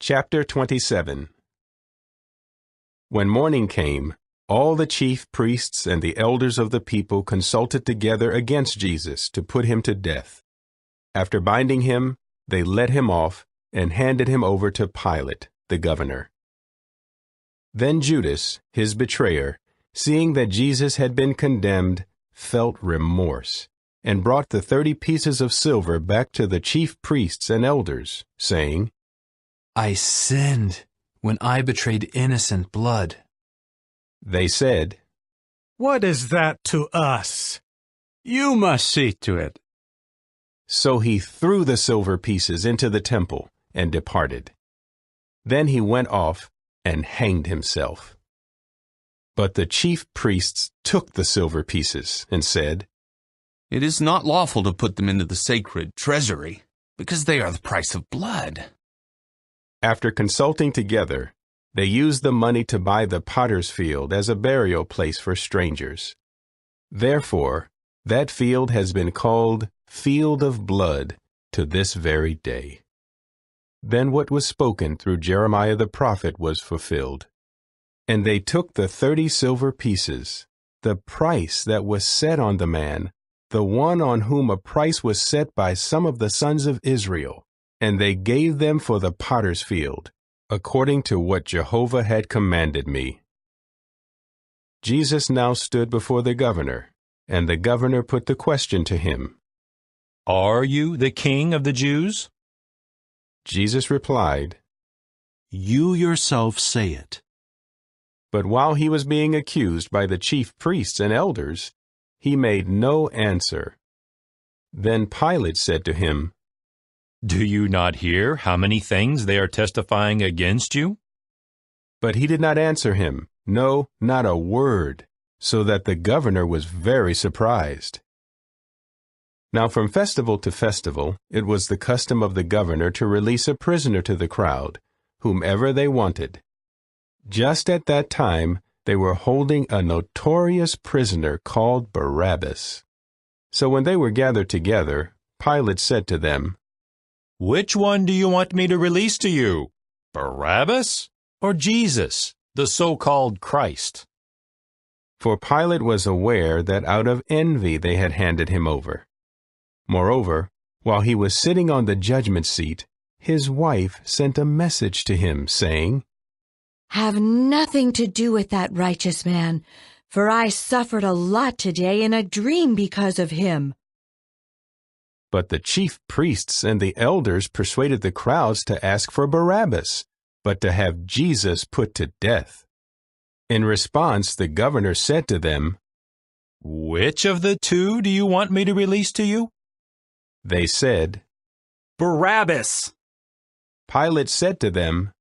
Chapter 27. When morning came, all the chief priests and the elders of the people consulted together against Jesus to put him to death. After binding him, they led him off and handed him over to Pilate, the governor. Then Judas, his betrayer, seeing that Jesus had been condemned, felt remorse, and brought the 30 pieces of silver back to the chief priests and elders, saying, I sinned when I betrayed innocent blood. They said, What is that to us? You must see to it. So he threw the silver pieces into the temple and departed. Then he went off and hanged himself. But the chief priests took the silver pieces and said, It is not lawful to put them into the sacred treasury, because they are the price of blood. After consulting together, they used the money to buy the potter's field as a burial place for strangers. Therefore, that field has been called Field of Blood to this very day. Then what was spoken through Jeremiah the prophet was fulfilled. And they took the 30 silver pieces, the price that was set on the man, the one on whom a price was set by some of the sons of Israel, and they gave them for the potter's field, according to what Jehovah had commanded me. Jesus now stood before the governor, and the governor put the question to him, Are you the king of the Jews? Jesus replied, You yourself say it. But while he was being accused by the chief priests and elders, he made no answer. Then Pilate said to him, Do you not hear how many things they are testifying against you? But he did not answer him, no, not a word, so that the governor was very surprised. Now from festival to festival, it was the custom of the governor to release a prisoner to the crowd, whomever they wanted. Just at that time, they were holding a notorious prisoner called Barabbas. So when they were gathered together, Pilate said to them, Which one do you want me to release to you, Barabbas or Jesus, the so-called Christ? For Pilate was aware that out of envy they had handed him over. Moreover, while he was sitting on the judgment seat, his wife sent a message to him, saying, Have nothing to do with that righteous man, for I suffered a lot today in a dream because of him. But the chief priests and the elders persuaded the crowds to ask for Barabbas, but to have Jesus put to death. In response, the governor said to them, Which of the two do you want me to release to you? They said, Barabbas! Pilate said to them,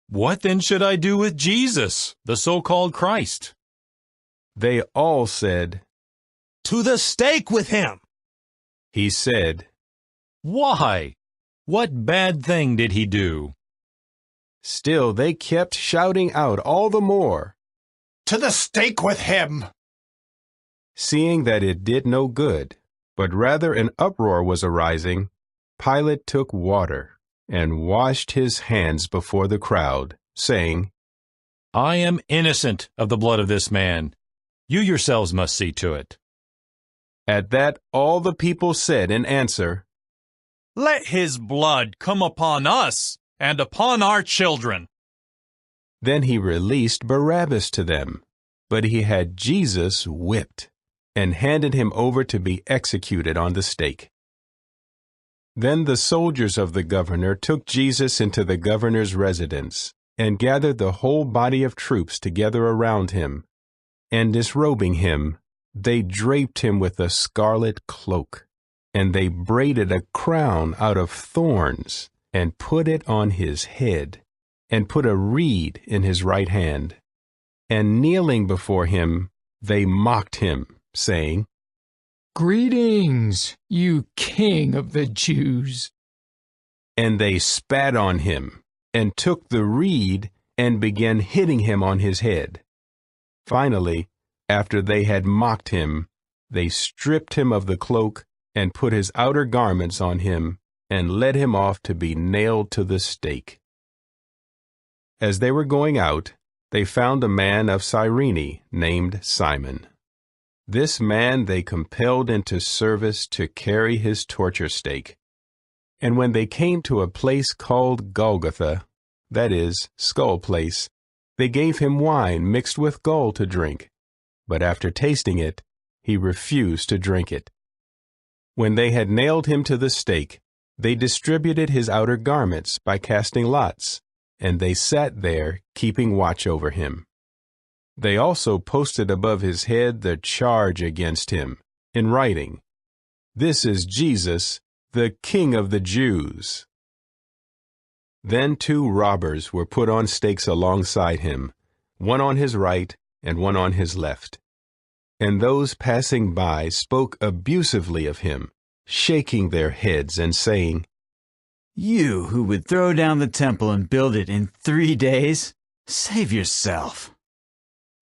What then should I do with Jesus, the so-called Christ? They all said, To the stake with him! He said, Why? What bad thing did he do? Still they kept shouting out all the more, To the stake with him! Seeing that it did no good, but rather an uproar was arising, Pilate took water and washed his hands before the crowd, saying, I am innocent of the blood of this man. You yourselves must see to it. At that all the people said in answer, Let his blood come upon us and upon our children. Then he released Barabbas to them, but he had Jesus whipped and handed him over to be executed on the stake. Then the soldiers of the governor took Jesus into the governor's residence and gathered the whole body of troops together around him, and disrobing him, they draped him with a scarlet cloak, and they braided a crown out of thorns and put it on his head, and put a reed in his right hand. And kneeling before him, they mocked him, saying, Greetings, you King of the Jews. And they spat on him, and took the reed, and began hitting him on his head. Finally, after they had mocked him, they stripped him of the cloak, and put his outer garments on him, and led him off to be nailed to the stake. As they were going out, they found a man of Cyrene named Simon. This man they compelled into service to carry his torture stake. And when they came to a place called Golgotha, that is, Skull Place, they gave him wine mixed with gall to drink. But after tasting it, he refused to drink it. When they had nailed him to the stake, they distributed his outer garments by casting lots, and they sat there, keeping watch over him. They also posted above his head the charge against him, in writing, "This is Jesus, the King of the Jews." Then 2 robbers were put on stakes alongside him, one on his right and one on his left. And those passing by spoke abusively of him, shaking their heads and saying, "You who would throw down the temple and build it in 3 days, save yourself.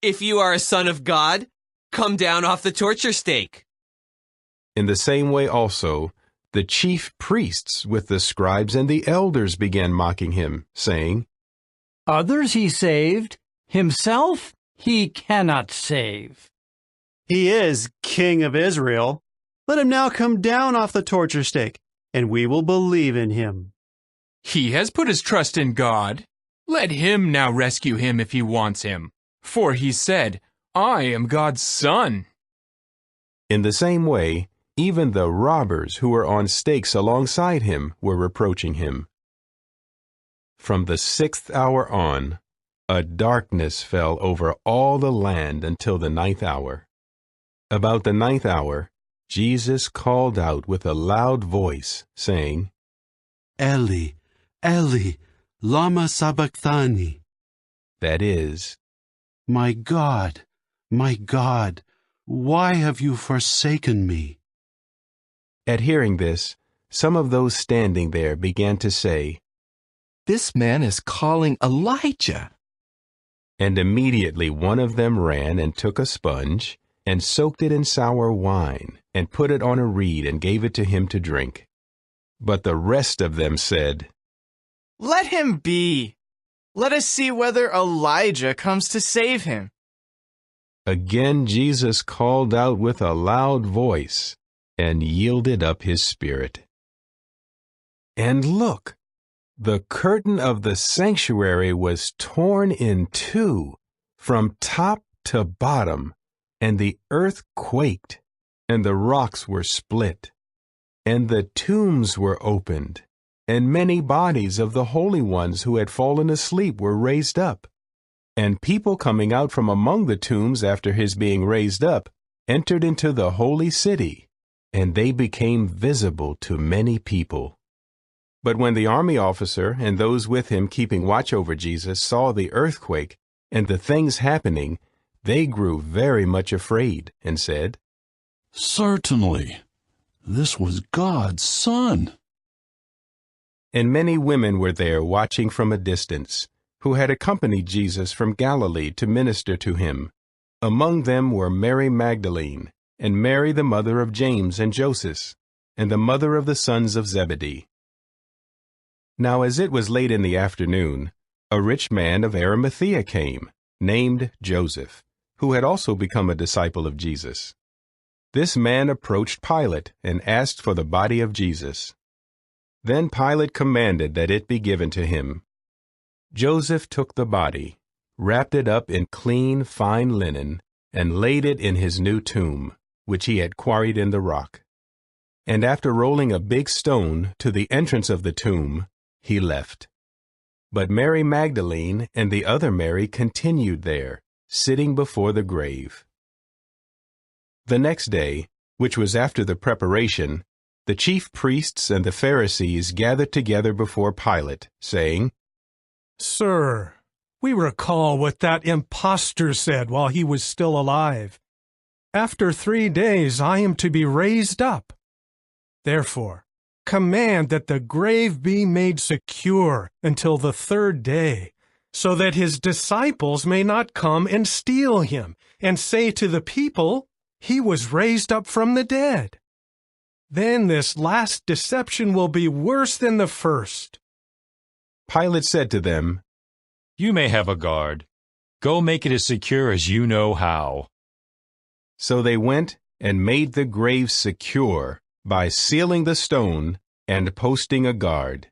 If you are a son of God, come down off the torture stake." In the same way also, the chief priests with the scribes and the elders began mocking him, saying, "Others he saved, himself he cannot save. He is King of Israel. Let him now come down off the torture stake, and we will believe in him." He has put his trust in God. Let him now rescue him if he wants him. For he said, I am God's son. In the same way, even the robbers who were on stakes alongside him were reproaching him. From the 6th hour on, a darkness fell over all the land until the 9th hour. About the 9th hour, Jesus called out with a loud voice, saying, "Eli, Eli, lama sabachthani?" That is, my God, why have you forsaken me?" At hearing this, some of those standing there began to say, "This man is calling Elijah." And immediately one of them ran and took a sponge, and soaked it in sour wine, and put it on a reed and gave it to him to drink. But the rest of them said, "Let him be. Let us see whether Elijah comes to save him." Again Jesus called out with a loud voice, and yielded up his spirit. And look, the curtain of the sanctuary was torn in two, from top to bottom, and the earth quaked, and the rocks were split, and the tombs were opened, and many bodies of the holy ones who had fallen asleep were raised up. And people coming out from among the tombs after his being raised up entered into the holy city, and they became visible to many people. But when the army officer and those with him keeping watch over Jesus saw the earthquake and the things happening, they grew very much afraid and said, "Certainly, this was God's Son." And many women were there watching from a distance, who had accompanied Jesus from Galilee to minister to him. Among them were Mary Magdalene, and Mary the mother of James and Joseph, and the mother of the sons of Zebedee. Now as it was late in the afternoon, a rich man of Arimathea came, named Joseph, who had also become a disciple of Jesus. This man approached Pilate and asked for the body of Jesus. Then Pilate commanded that it be given to him. Joseph took the body, wrapped it up in clean, fine linen, and laid it in his new tomb, which he had quarried in the rock. And after rolling a big stone to the entrance of the tomb, he left. But Mary Magdalene and the other Mary continued there, sitting before the grave. The next day, which was after the preparation, the chief priests and the Pharisees gathered together before Pilate, saying, "Sir, we recall what that impostor said while he was still alive. After 3 days I am to be raised up. Therefore, command that the grave be made secure until the 3rd day, so that his disciples may not come and steal him and say to the people, 'He was raised up from the dead.' Then this last deception will be worse than the first." Pilate said to them, You may have a guard. Go make it as secure as you know how." So they went and made the grave secure by sealing the stone and posting a guard.